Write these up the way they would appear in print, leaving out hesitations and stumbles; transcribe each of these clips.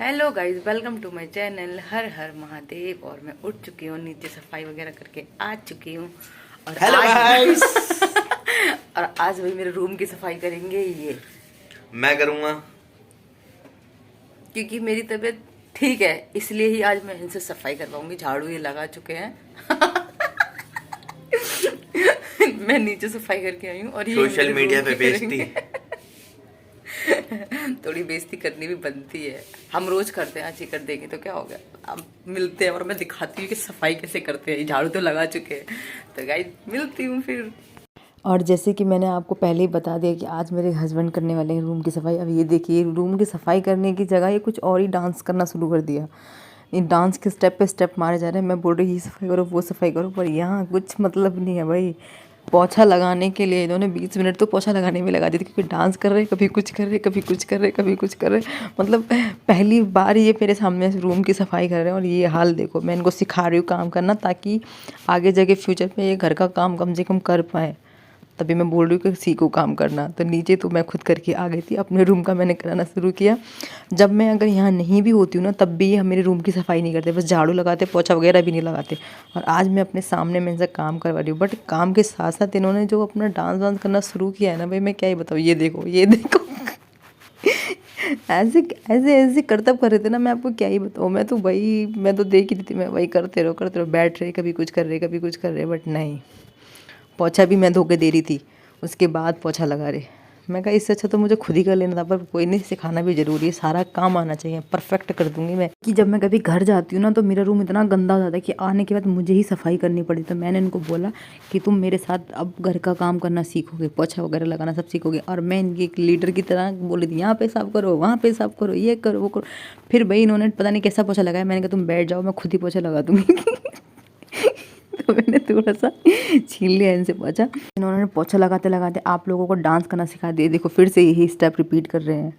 Hello guys, welcome to my channel हर हर महादेव। और मैं उठ चुकी हूँ, नीचे सफाई वगैरह करके आ चुकी हूँ। और हेलो आज गाइस। और आज भाई मेरे रूम की सफाई करेंगे ये, मैं करूँगा क्योंकि मेरी तबीयत ठीक है, इसलिए ही आज मैं इनसे सफाई करवाऊंगी। झाड़ू ये लगा चुके हैं। मैं नीचे सफाई करके आई हूँ और ये सोशल मेरे रूम मीडिया पे की बेइज्जती। करेंगे। थोड़ी बेइज्जती करनी भी बनती है, हम रोज करते हैं, आज ही कर देंगे तो क्या हो गया। अब मिलते हैं और मैं दिखाती हूँ कि सफाई कैसे करते हैं। झाड़ू तो लगा चुके हैं, तो गाइस मिलती हूँ फिर। और जैसे कि मैंने आपको पहले ही बता दिया कि आज मेरे हस्बैंड करने वाले हैं रूम की सफाई। अब ये देखिए, रूम की सफाई करने की जगह ये कुछ और ही डांस करना शुरू कर दिया। इन डांस के स्टेप पे स्टेप मारे जा रहे हैं। मैं बोल रही ये सफाई करो, वो सफाई करो, पर यहाँ कुछ मतलब नहीं है भाई। पोछा लगाने के लिए इन्होंने 20 मिनट तो पोछा लगाने में लगा दी थी, क्योंकि डांस कर रहे, कभी कुछ कर रहे, कभी कुछ कर रहे, कभी कुछ कर रहे। मतलब पहली बार ये मेरे सामने रूम की सफाई कर रहे हैं। और ये हाल देखो, मैं इनको सिखा रही हूँ काम करना, ताकि आगे जाके फ्यूचर में ये घर का काम कम से कम कर पाए। तभी मैं बोल रही हूँ कि सीखो काम करना। तो नीचे तो मैं खुद करके आ गई थी, अपने रूम का मैंने कराना शुरू किया। जब मैं अगर यहाँ नहीं भी होती हूँ ना, तब भी ये मेरे रूम की सफाई नहीं करते, बस झाड़ू लगाते, पोछा वगैरह भी नहीं लगाते। और आज मैं अपने सामने में इनसे काम करवा रही हूँ। बट काम के साथ साथ इन्होंने जो अपना डांस वांस करना शुरू किया है ना भाई, मैं क्या ही बताऊँ। ये देखो, ये देखो। ऐसे ऐसे ऐसे करतब कर रहे थे ना, मैं आपको क्या ही बताऊँ। मैं तो देख ही रही थी, मैं वही करते रहो, बैठ रहे, कभी कुछ कर रहे, कभी कुछ कर रहे। बट नहीं, पोछा भी मैं धो के दे रही थी, उसके बाद पोछा लगा रहे। मैं कहा इससे अच्छा तो मुझे खुद ही कर लेना था, पर कोई नहीं, सिखाना भी ज़रूरी है, सारा काम आना चाहिए। परफेक्ट कर दूंगी मैं। कि जब मैं कभी घर जाती हूँ ना, तो मेरा रूम इतना गंदा हो जाता है कि आने के बाद मुझे ही सफाई करनी पड़ी। तो मैंने इनको बोला कि तुम मेरे साथ अब घर का काम करना सीखोगे, पोछा वगैरह लगाना सब सीखोगे। और मैं इनकी एक लीडर की तरह बोली थी, यहाँ पे साफ करो, वहाँ पे साफ करो, ये करो, वो करो। फिर भाई इन्होंने पता नहीं कैसा पोछा लगाया। मैंने कहा तुम बैठ जाओ, मैं खुद ही पोछा लगा दूंगी। तो मैंने थोड़ा सा छीन लिया इनसे पोछा। इन्होंने पोछा लगाते लगाते आप लोगों को डांस करना सिखा दिया। देखो फिर से यही स्टेप रिपीट कर रहे हैं।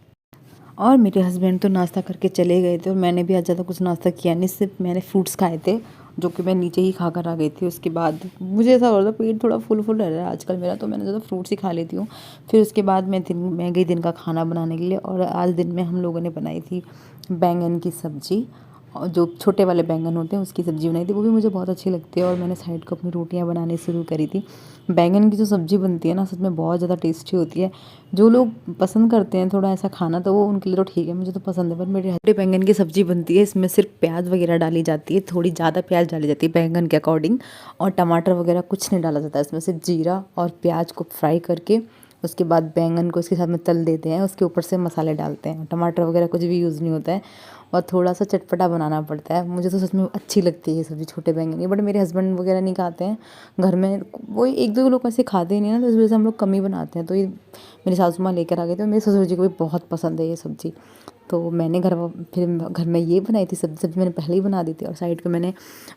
और मेरे हस्बैंड तो नाश्ता करके चले गए थे, और मैंने भी आज ज़्यादा कुछ नाश्ता किया नहीं, सिर्फ मैंने फ्रूट्स खाए थे, जो कि मैं नीचे ही खा कर आ गई थी। उसके बाद मुझे ऐसा हो रहा था पेट थोड़ा फुल फुल रह रहा है आजकल मेरा, तो मैंने ज़्यादा फ्रूट्स ही खा लेती हूँ। फिर उसके बाद मैं गई दिन का खाना बनाने के लिए। और आज दिन में हम लोगों ने बनाई थी बैंगन की सब्ज़ी, और जो छोटे वाले बैंगन होते हैं उसकी सब्ज़ी बनाई थी, वो भी मुझे बहुत अच्छी लगती है। और मैंने साइड को अपनी रोटियां बनानी शुरू करी थी। बैंगन की जो सब्ज़ी बनती है ना, सच में बहुत ज़्यादा टेस्टी होती है। जो लोग पसंद करते हैं थोड़ा ऐसा खाना, तो वो उनके लिए तो ठीक है, मुझे तो पसंद है। पर मेरे छोटे बैंगन की सब्ज़ी बनती है, इसमें सिर्फ प्याज वगैरह डाली जाती है, थोड़ी ज़्यादा प्याज डाली जाती है बैंगन के अकॉर्डिंग। और टमाटर वगैरह कुछ नहीं डाला जाता है इसमें, सिर्फ जीरा और प्याज को फ्राई करके उसके बाद बैंगन को इसके साथ में तल देते हैं, उसके ऊपर से मसाले डालते हैं। टमाटर वगैरह कुछ भी यूज़ नहीं होता है, और थोड़ा सा चटपटा बनाना पड़ता है। मुझे तो सच में अच्छी लगती है ये सब्ज़ी छोटे बैंगन की। बट मेरे हस्बैंड वगैरह नहीं खाते हैं घर में, वो एक दो लोग ऐसे खाते ही नहीं ना, तो इस वजह से हम लोग कम ही बनाते हैं। तो ये मेरी सासू माँ लेकर आ गए थे, मेरे ससुर जी को भी बहुत पसंद है ये सब्ज़ी। तो मैंने फिर घर में ये बनाई थी सब्ज़ी मैंने पहले ही बना दी थी। और साइड पे मैंने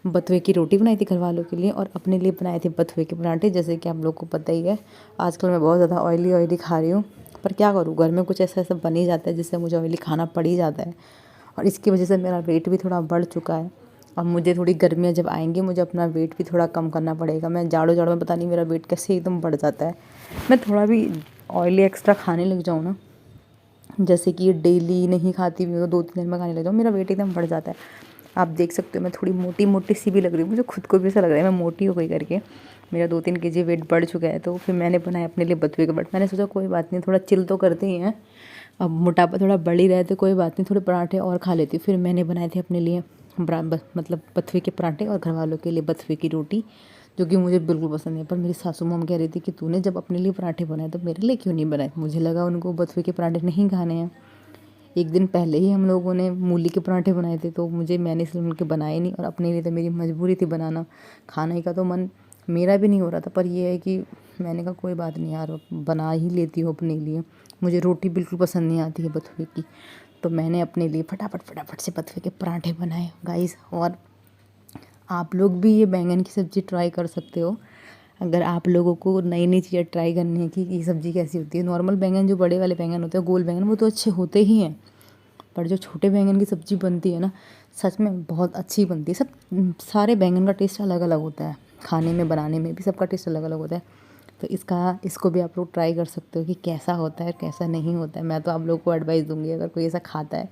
बथुए की रोटी बनाई थी घर वालों के लिए, और अपने लिए बनाए थे बथुए के पराठे। जैसे कि आप लोग को पता ही है, आजकल मैं बहुत ज़्यादा ऑयली खा रही हूँ, पर क्या करूँ, घर में कुछ ऐसा ऐसा बन ही जाता है जिससे मुझे ऑयली खाना पड़ ही जाता है। और इसकी वजह से मेरा वेट भी थोड़ा बढ़ चुका है। और मुझे थोड़ी गर्मियाँ जब आएंगी, मुझे अपना वेट भी थोड़ा कम करना पड़ेगा। मैं जाड़ों में पता नहीं मेरा वेट कैसे एकदम बढ़ जाता है। मैं थोड़ा भी ऑयली एक्स्ट्रा खाने लग जाऊँ ना, जैसे कि डेली नहीं खाती हुई तो 2-3 दिन में खाने लग जाऊँ, मेरा वेट एकदम बढ़ जाता है। आप देख सकते हो मैं थोड़ी मोटी मोटी सी भी लग रही हूँ, मुझे खुद को भी ऐसा लग रहा है मैं मोटी हो गई करके। मेरा 2-3 केजी वेट बढ़ चुका है। तो फिर मैंने बनाया अपने लिए बथुए का। बट मैंने सोचा कोई बात नहीं, थोड़ा चिल तो करते ही हैं, अब मोटापा थोड़ा बढ़ ही रहा है तो कोई बात नहीं, थोड़े पराठे और खा लेती हूँ। फिर मैंने बनाए थे अपने लिए मतलब बथुए के पराठे, और घर वालों के लिए बथुए की रोटी, जो कि मुझे बिल्कुल पसंद है। पर मेरी सासू मॉम कह रही थी कि तूने जब अपने लिए पराठे बनाए तो मेरे लिए क्यों नहीं बनाए। मुझे लगा उनको बथुए के पराठे नहीं खाने हैं। एक दिन पहले ही हम लोगों ने मूली के पराठे बनाए थे, तो मैंने इसलिए उनके बनाए नहीं, और अपने लिए तो मेरी मजबूरी थी बनाना। खाने का तो मन मेरा भी नहीं हो रहा था, पर यह है कि मैंने कहा कोई बात नहीं यार, बना ही लेती हूँ अपने लिए। मुझे रोटी बिल्कुल पसंद नहीं आती है बथुए की, तो मैंने अपने लिए फटाफट से बथुए के पराठे बनाए गाइस। और आप लोग भी ये बैंगन की सब्ज़ी ट्राई कर सकते हो, अगर आप लोगों को नई नई चीज़ें ट्राई करनी है कि ये सब्ज़ी कैसी होती है। नॉर्मल बैंगन, जो बड़े वाले बैंगन होते हैं, गोल बैंगन, वो तो अच्छे होते ही हैं, पर जो छोटे बैंगन की सब्ज़ी बनती है ना, सच में बहुत अच्छी बनती है। सारे बैंगन का टेस्ट अलग अलग होता है, खाने में बनाने में भी सबका टेस्ट अलग अलग होता है। तो इसको भी आप लोग ट्राई कर सकते हो कि कैसा होता है कैसा नहीं होता है। मैं तो आप लोग को एडवाइस दूंगी, अगर कोई ऐसा खाता है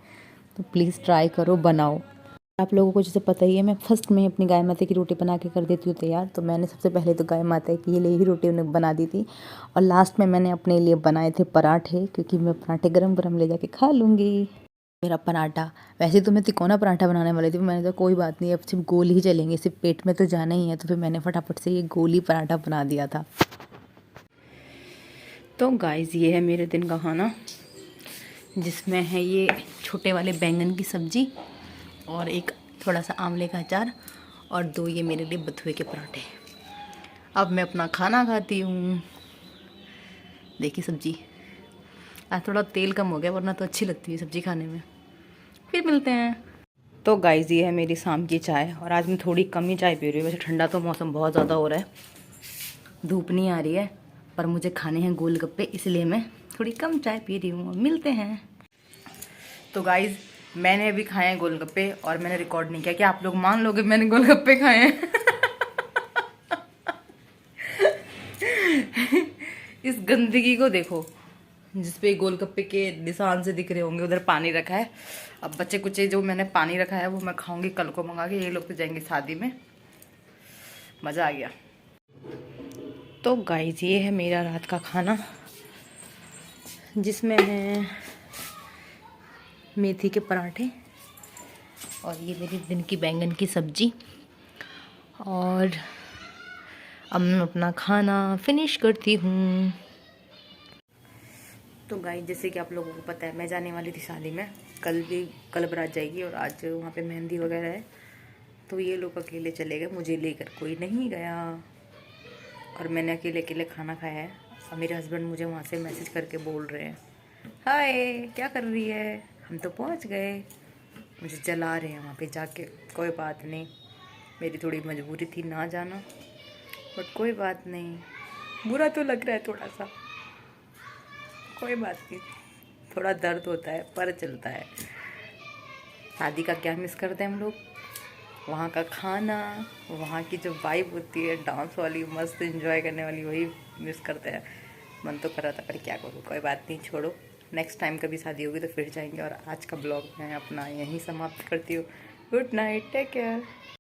तो प्लीज़ ट्राई करो, बनाओ। आप लोगों को जैसे पता ही है, मैं फर्स्ट में अपनी गाय माता की रोटी बना के कर देती हूँ तैयार। तो मैंने सबसे पहले तो गाय माता के लिए ही रोटी उन्हें बना दी थी, और लास्ट में मैंने अपने लिए बनाए थे पराठे, क्योंकि मैं पराठे गरम गरम ले जाके खा लूँगी। मेरा पराठा, वैसे तो मैं तिकोना पराठा बनाने वाली थी, मैंने तो कोई बात नहीं, अब सिर्फ गोल ही चलेंगे, सिर्फ पेट में तो जाना ही है, तो फिर मैंने फटाफट से ये गोली पराठा बना दिया था। तो गाइस ये है मेरे दिन का खाना, जिसमें है ये छोटे वाले बैंगन की सब्ज़ी और एक थोड़ा सा आंवले का अचार, और 2 ये मेरे लिए बथुए के पराठे। अब मैं अपना खाना खाती हूँ। देखिए सब्ज़ी, आज थोड़ा तेल कम हो गया, वरना तो अच्छी लगती है सब्ज़ी खाने में। फिर मिलते हैं। तो गाइस ये है मेरी शाम की चाय, और आज मैं थोड़ी कम ही चाय पी रही हूँ। वैसे ठंडा तो मौसम बहुत ज़्यादा हो रहा है, धूप नहीं आ रही है, पर मुझे खाने हैं गोलगप्पे, इसलिए मैं थोड़ी कम चाय पी रही हूँ। मिलते हैं। तो गाइस मैंने अभी खाए हैं गोलगप्पे, और मैंने रिकॉर्ड नहीं किया, कि आप लोग मान लोगे मैंने गोलगप्पे खाए हैं। इस गंदगी को देखो, जिसपे गोलगप्पे के निशान से दिख रहे होंगे, उधर पानी रखा है। अब बच्चे कुचे जो मैंने पानी रखा है वो मैं खाऊंगी कल को मंगा के। ये लोग तो जाएंगे शादी में, मज़ा आ गया। तो गाइस ये है मेरा रात का खाना, जिसमें है मेथी के पराठे, और ये मेरी दिन की बैंगन की सब्जी, और अब मैं अपना खाना फिनिश करती हूँ। तो गाइस जैसे कि आप लोगों को पता है, मैं जाने वाली थी शादी में, कल बारात जाएगी, और आज वहाँ पे मेहंदी वगैरह है। तो ये लोग अकेले चले गए, मुझे लेकर कोई नहीं गया, और मैंने अकेले अकेले खाना खाया है। और मेरे हस्बैंड मुझे वहाँ से मैसेज करके बोल रहे हैं, हाय क्या कर रही है, हम तो पहुँच गए। मुझे जला रहे हैं वहाँ पे जाके। कोई बात नहीं, मेरी थोड़ी मजबूरी थी ना जाना, बट कोई बात नहीं, बुरा तो लग रहा है थोड़ा सा, कोई बात नहीं, थोड़ा दर्द होता है पर चलता है। शादी का क्या मिस करते हैं हम लोग, वहाँ का खाना, वहाँ की जो वाइब होती है डांस वाली, मस्त एंजॉय करने वाली, वही मिस करते हैं। मन तो कर रहा था, पर क्या करूँ, कोई बात नहीं, छोड़ो। नेक्स्ट टाइम कभी शादी होगी तो फिर जाएंगे। और आज का ब्लॉग मैं अपना यहीं समाप्त करती हूँ। Good night, take care.